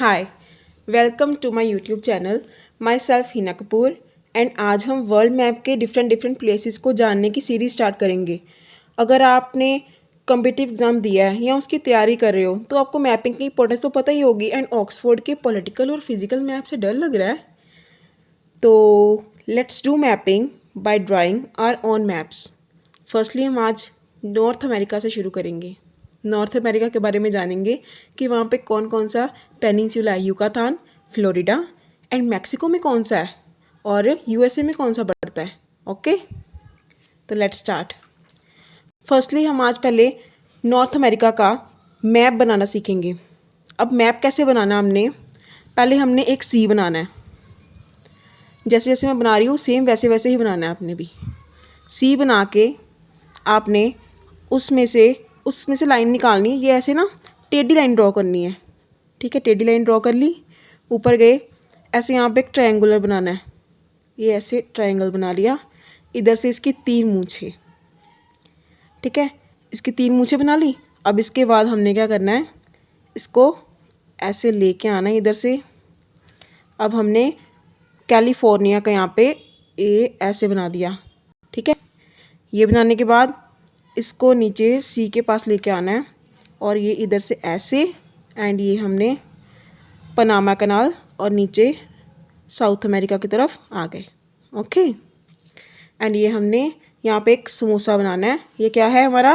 Hi, welcome to my YouTube channel. Myself Hina Kapoor and आज हम world map के different places को जानने की सीरीज़ स्टार्ट करेंगे। अगर आपने कॉम्पिटिटिव एग्ज़ाम दिया है या उसकी तैयारी कर रहे हो तो आपको मैपिंग की इंपॉर्टेंस तो पता ही होगी। एंड ऑक्सफोर्ड के पॉलिटिकल और फिजिकल मैप से डर लग रहा है तो let's do mapping by drawing our own maps. Firstly हम आज नॉर्थ अमेरिका से शुरू करेंगे। नॉर्थ अमेरिका के बारे में जानेंगे कि वहाँ पे कौन कौन सा पेनिनसुला है, युकातान, फ्लोरिडा एंड मैक्सिको में कौन सा है और यूएसए में कौन सा पड़ता है। ओके, तो लेट्स स्टार्ट। फर्स्टली हम आज पहले नॉर्थ अमेरिका का मैप बनाना सीखेंगे। अब मैप कैसे बनाना, हमने एक सी बनाना है। जैसे जैसे मैं बना रही हूँ सेम वैसे वैसे ही बनाना है आपने भी। सी बना के आपने उसमें से लाइन निकालनी है। ये ऐसे ना टेढ़ी लाइन ड्रॉ करनी है। ठीक है, टेढ़ी लाइन ड्रॉ कर ली, ऊपर गए, ऐसे यहाँ पे एक ट्रायंगुलर बनाना है। ये ऐसे ट्रायंगल बना लिया, इधर से इसकी 3 मूंछें। ठीक है, इसकी 3 मूंछें बना ली। अब इसके बाद हमने क्या करना है, इसको ऐसे लेके आना है इधर से। अब हमने कैलिफोर्निया का यहाँ पे ये ऐसे बना दिया। ठीक है, ये बनाने के बाद इसको नीचे सी के पास लेके आना है और ये इधर से ऐसे, एंड ये हमने पनामा कनाल और नीचे साउथ अमेरिका की तरफ आ गए। ओके, एंड ये हमने यहाँ पे एक समोसा बनाना है। ये क्या है हमारा,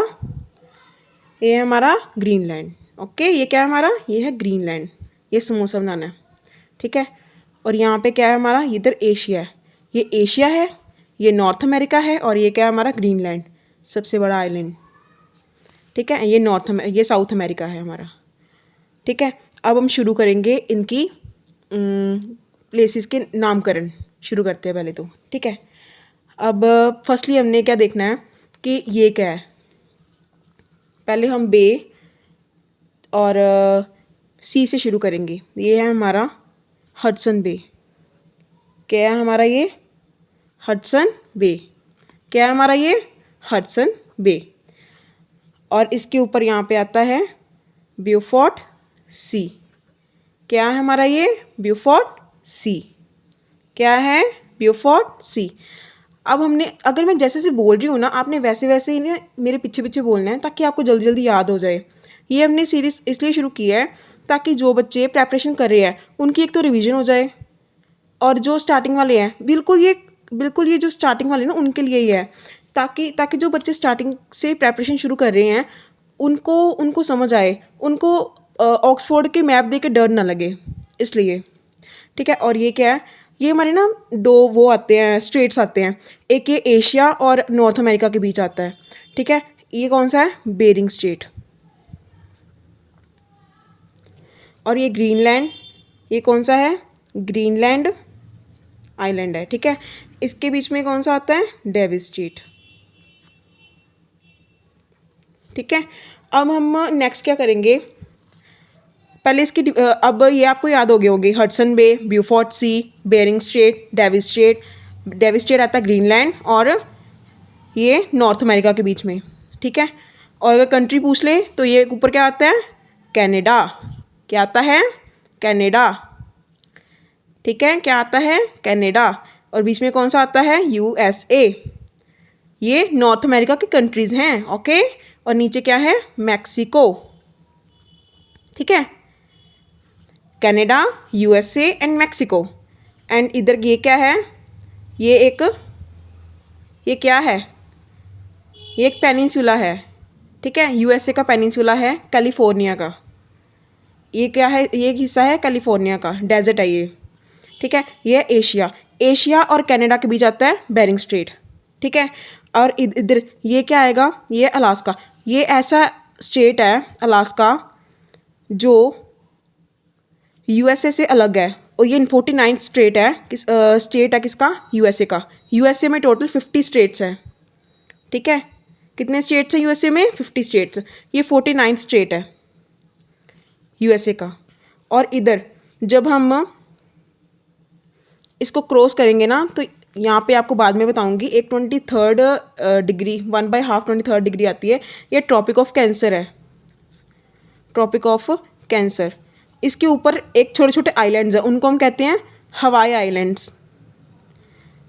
ये है हमारा ग्रीनलैंड। ओके, ये क्या है हमारा, ये है ग्रीनलैंड। ये समोसा बनाना है। ठीक है, और यहाँ पे क्या है हमारा, इधर एशिया है, ये एशिया है, ये नॉर्थ अमेरिका है और ये क्या है हमारा ग्रीनलैंड, सबसे बड़ा आइलैंड। ठीक है, ये साउथ अमेरिका है हमारा। ठीक है, अब हम शुरू करेंगे इनकी प्लेसेस के नामकरण शुरू करते हैं पहले तो। ठीक है, अब फर्स्टली हमने क्या देखना है कि ये क्या है। पहले हम बे और सी से शुरू करेंगे। ये है हमारा हडसन बे। क्या है हमारा ये, हडसन बे। क्या है हमारा ये, हडसन बे। और इसके ऊपर यहाँ पे आता है ब्यूफोर्ट सी। क्या है हमारा ये, ब्यूफोर्ट सी। क्या है, ब्यूफोर्ट सी। अब हमने, अगर मैं जैसे से बोल रही हूँ ना, आपने वैसे वैसे ही ना मेरे पीछे पीछे बोलना है ताकि आपको जल्दी जल्दी याद हो जाए। ये हमने सीरीज़ इसलिए शुरू की है ताकि जो बच्चे प्रेपरेशन कर रहे हैं उनकी एक तो रिवीजन हो जाए, और जो स्टार्टिंग वाले हैं बिल्कुल ये जो स्टार्टिंग वाले ना उनके लिए ही है, ताकि जो बच्चे स्टार्टिंग से प्रेपरेशन शुरू कर रहे हैं उनको समझ आए, उनको ऑक्सफोर्ड के मैप देख के डर ना लगे, इसलिए। ठीक है, और ये क्या है, ये हमारे ना 2 वो आते हैं, स्टेट्स आते हैं। एक ये एशिया और नॉर्थ अमेरिका के बीच आता है। ठीक है, ये कौन सा है, बेरिंग स्ट्रेट। और ये ग्रीनलैंड, ये कौन सा है, ग्रीनलैंड आइलैंड है। ठीक है, इसके बीच में कौन सा आता है, डेविस स्ट्रेट। ठीक है, अब हम नेक्स्ट क्या करेंगे, पहले इसकी अब ये आपको याद हो गए होंगे, Hudson Bay, Beaufort Sea, Bering Strait, Davis Strait. Davis Strait आता है ग्रीनलैंड और ये नॉर्थ अमेरिका के बीच में। ठीक है, और अगर कंट्री पूछ ले तो ये ऊपर क्या आता है, कनाडा। क्या आता है, कनाडा। ठीक है, क्या आता है, कनाडा। और बीच में कौन सा आता है, यूएसए। ये नॉर्थ अमेरिका की कंट्रीज़ हैं। ओके, और नीचे क्या है, मैक्सिको। ठीक है, Canada, USA and Mexico. And इधर ये क्या है, ये क्या है, ये एक पेनिनसुला है। ठीक है, यूएसए का पेनिनसुला है, कैलिफोर्निया का। ये क्या है, ये एक हिस्सा है कैलिफोर्निया का, डेजर्ट है ये। ठीक है, ये एशिया और कनाडा के बीच आता है बेरिंग स्ट्रेट। ठीक है, और इधर ये क्या आएगा, ये अलास्का। ये ऐसा स्टेट है अलास्का जो यूएसए से अलग है, और ये 49 स्टेट है। स्टेट है किसका, यूएसए का। यूएसए में टोटल 50 स्टेट्स हैं। ठीक है, कितने स्टेट्स हैं यूएसए में, 50 स्टेट्स। ये 49 स्टेट है यूएसए का। और इधर जब हम इसको क्रॉस करेंगे ना, तो यहाँ पे आपको बाद में बताऊंगी, एक 23rd डिग्री, 1/2 23rd डिग्री आती है। ये ट्रॉपिक ऑफ कैंसर है, ट्रॉपिक ऑफ कैंसर। इसके ऊपर एक छोटे छोटे आइलैंड्स हैं, उनको हम कहते हैं हवाई आइलैंड्स।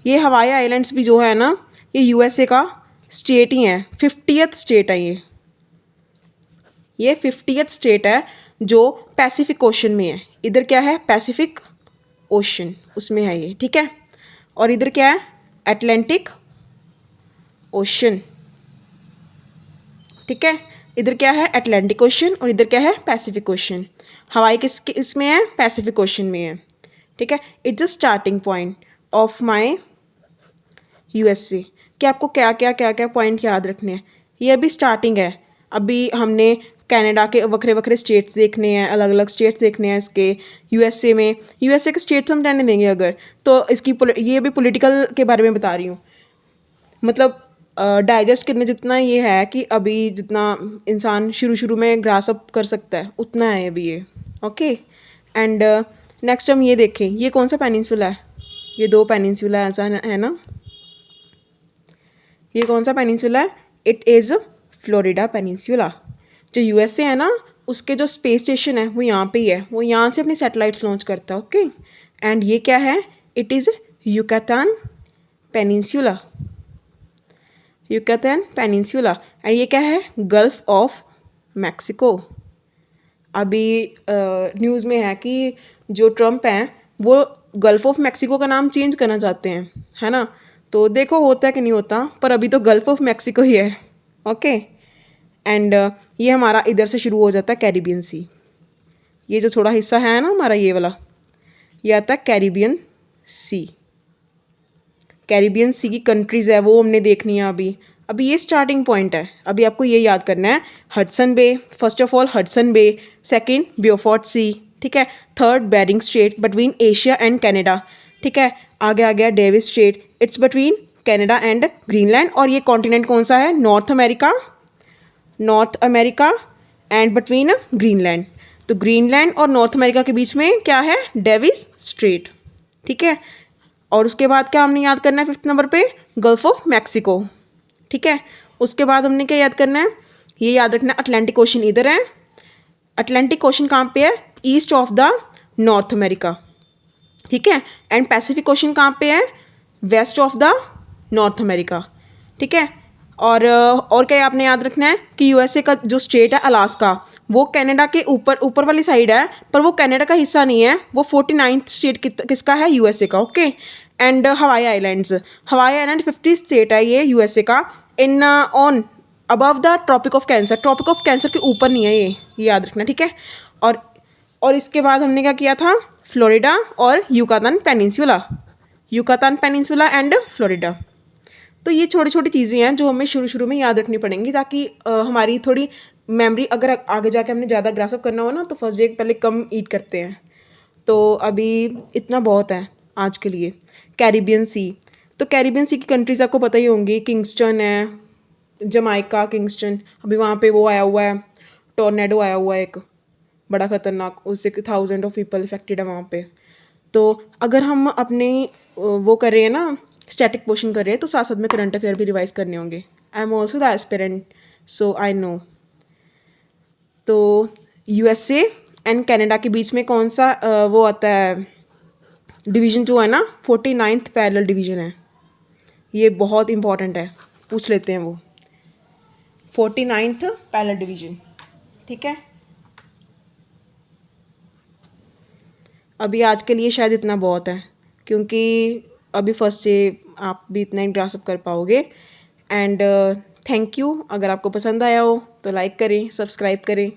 ये हवाई आइलैंड्स भी जो है ना, ये यूएसए का स्टेट ही है, 50th स्टेट है ये 50th स्टेट है जो पैसिफिक ओशन में है। इधर क्या है, पैसिफिक ओशन, उसमें है ये, ठीक है। और इधर क्या है, अटलांटिक ओशन, ठीक है। इधर क्या है, अटलांटिक ओशन, और इधर क्या है, पैसिफिक ओशन। हवाई किस इसमें है, पैसिफिक ओशन में है, ठीक है। It's the starting point of my USA. कि आपको क्या क्या क्या क्या पॉइंट याद रखने हैं। ये अभी स्टार्टिंग है, अभी हमने कनाडा के वक्रे वक्रे स्टेट्स देखने हैं, अलग अलग स्टेट्स देखने हैं इसके। यूएसए में, यूएसए के स्टेट्स हम रहने देंगे अगर, तो इसकी ये भी पॉलिटिकल के बारे में बता रही हूँ। मतलब डाइजेस्ट करने जितना ये है कि अभी जितना इंसान शुरू में ग्रास अप कर सकता है उतना है अभी ये, ओके। एंड नेक्स्ट हम ये देखें, ये कौन सा पेनिनसुला है, ये 2 पेनिनसुला ऐसा है ना। ये कौन सा पेनिनसुला है, इट इज़ फ्लोरिडा पेनिनसुला। जो यूएसए है ना, उसके जो स्पेस स्टेशन है वो यहाँ पे ही है, वो यहाँ से अपनी सैटेलाइट्स लॉन्च करता है, ओके। एंड ये क्या है, it is Yucatan Peninsula, Yucatan Peninsula. And ये क्या है, गल्फ ऑफ मैक्सिको। अभी न्यूज़ में है कि जो ट्रम्प हैं वो गल्फ ऑफ मैक्सिको का नाम चेंज करना चाहते हैं, है ना। तो देखो होता है कि नहीं होता, पर अभी तो गल्फ ऑफ मैक्सिको ही है, ओके। एंड ये हमारा इधर से शुरू हो जाता है कैरिबियन सी। ये जो थोड़ा हिस्सा है ना हमारा, ये वाला, ये आता है कैरिबियन सी। कैरिबियन सी की कंट्रीज़ है वो हमने देखनी है अभी ये स्टार्टिंग पॉइंट है। अभी आपको ये याद करना है, Hudson Bay, first of all Hudson Bay, second Beaufort Sea, ठीक है। Third Bering Strait between Asia and Canada, ठीक है। आगे आ गया Davis Strait, it's between Canada and Greenland. और ये कॉन्टिनेंट कौन सा है, North America and between Greenland. तो ग्रीनलैंड और नॉर्थ अमेरिका के बीच में क्या है, डेविस स्ट्रेट, ठीक है। और उसके बाद क्या हमने याद करना है 5th नंबर पे, गल्फ ऑफ मैक्सिको, ठीक है। उसके बाद हमने क्या याद करना है, ये याद रखना है अटलांटिक ओशन इधर है। अटलांटिक ओशन कहाँ पे है, east of the North America, ठीक है। एंड पैसिफिक ओशन कहाँ पे है, west of the North America, ठीक है। और क्या आपने याद रखना है कि यूएसए का जो स्टेट है अलास्का, वो कनाडा के ऊपर वाली साइड है, पर वो कनाडा का हिस्सा नहीं है, वो 49th स्टेट किसका है, यूएसए का, okay. And Hawaii island 50 state है ये यूएसए का, in on above the Tropic of Cancer के ऊपर नहीं है ये याद रखना, ठीक है। और इसके बाद हमने क्या किया था, फ्लोरिडा और युकातान पेनिनसुला एंड फ्लोरिडा। तो ये छोटी छोटी चीज़ें हैं जो हमें शुरू में याद रखनी पड़ेंगी, ताकि हमारी थोड़ी मेमोरी, अगर आगे जाके हमने ज़्यादा ग्रासअप करना हो ना, तो फर्स्ट डे पहले कम ईट करते हैं। तो अभी इतना बहुत है आज के लिए। कैरिबियन सी, तो कैरिबियन सी की कंट्रीज़ आपको पता ही होंगी, किंगस्टन है, जमाइका, किंगस्टन। अभी वहाँ पे वो आया हुआ है, टॉर्नेडो आया हुआ है एक बड़ा ख़तरनाक, उससे 1000 ऑफ पीपल इफेक्टेड है वहाँ पे। तो अगर हम अपने वो कर रहे हैं ना, स्टैटिक पोर्शन कर रहे हैं, तो साथ साथ में करंट अफेयर भी रिवाइज करने होंगे। I am also the aspirant, so I know. तो यूएसए एंड कनाडा के बीच में कौन सा वो आता है डिवीज़न जो है ना, 49th पैरेलल डिवीज़न है। ये बहुत इंपॉर्टेंट है, पूछ लेते हैं वो, 49th पैरेलल डिवीज़न, ठीक है। अभी आज के लिए शायद इतना बहुत है, क्योंकि अभी फर्स्ट डे आप भी इतना ही ग्रासअप कर पाओगे। And thank you. अगर आपको पसंद आया हो तो लाइक करें, सब्सक्राइब करें।